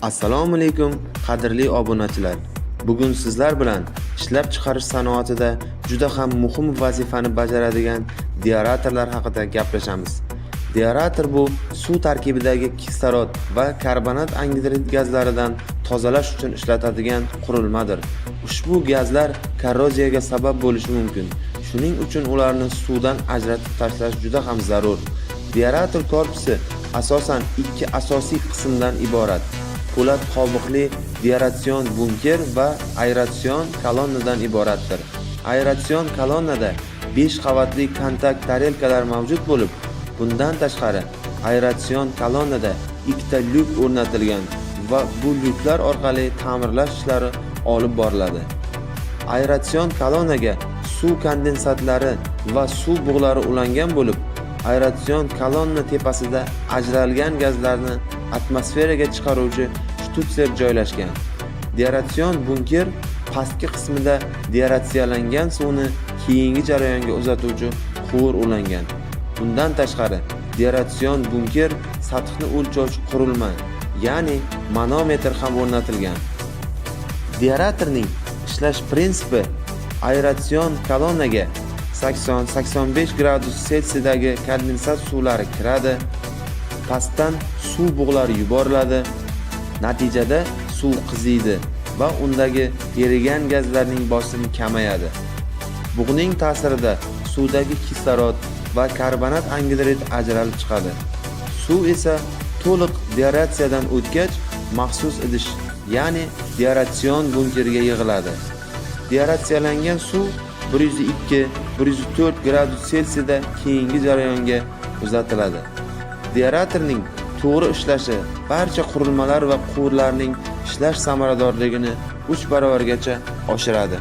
Assalomu alaykum qadrli obunachilar. Bugun sizlar bilan ishlab chiqarish sanoatida juda ham muhim vazifani bajaradigan deaeratorlar haqida gaplashamiz. Deaerator bu suv tarkibidagi kislorod va karbonat angidrid gazlaridan tozalash uchun ishlatadigan qurilmadir. Ushbu gazlar korroziyaga sabab bo'lishi mumkin. Shuning uchun ularni suvdan ajratib tashlash juda ham zarur. Deaerator korpusi asosan ikki asosiy qismdan iborat. Po'lat qobiqli deaeratsion bunker va aeratsion kolonnadan iboratdir. Aeratsion kolonnada 5 qavatli kontakt tarelkalar mavjud bo'lib, bundan tashqari aeratsion kolonnada ikkita lyuk o'rnatilgan va bu lyuklar orqali ta'mirlash ishlari olib boriladi. Aeratsion kolonnaga suv kondensatlari va suv bug'lari ulangan bo'lib, aeratsion kolonna tepasida ajralgan gazlarni atmosferaga chiqaruvchi shtutsler joylashgan. Deaeratsion bunker pastki qismida deaeratsiyalangan suvni keyingi jarayonga uzatuvchi quvur ulangan. Bundan tashqari, deaeratsion bunker sathni o'lchovchi qurilma, ya'ni manometr ham o'rnatilgan. Deaeratorning ishlash prinsipi: aeratsion kolonnaga 80-85 gradus Selsiydagi kondensat suvlari kiradi, pastdan suv bug'lari yuboriladi. Natijada suv qiziydi va undagi erigan gazlarning bosimi kamayadi. Bug'ning ta'sirida suvdagi kislorod va karbonat angidrid ajralib chiqadi. Suv esa to'liq deaeratsiyadan o'tgach maxsus idish, ya'ni deaeratsion bunkerga yig'iladi. Deaeratsiyalangan suv 102-104 gradus Selsiyda keyingi jarayonga uzatiladi. Deaeratorning to'g'ri ishlashi barcha qurilmalar va quvurlarning ishlash samaradorligini 3 barobargacha oshiradi.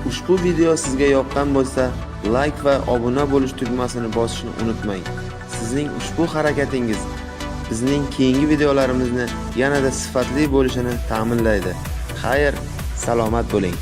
Ushbu video sizga yoqqan bo'lsa, like va obuna bo'lish tugmasini bosishni unutmang. Sizning ushbu harakatingiz bizning keyingi videolarimizni yanada sifatli bo'lishini ta'minlaydi. Xayr, salomat bo'ling.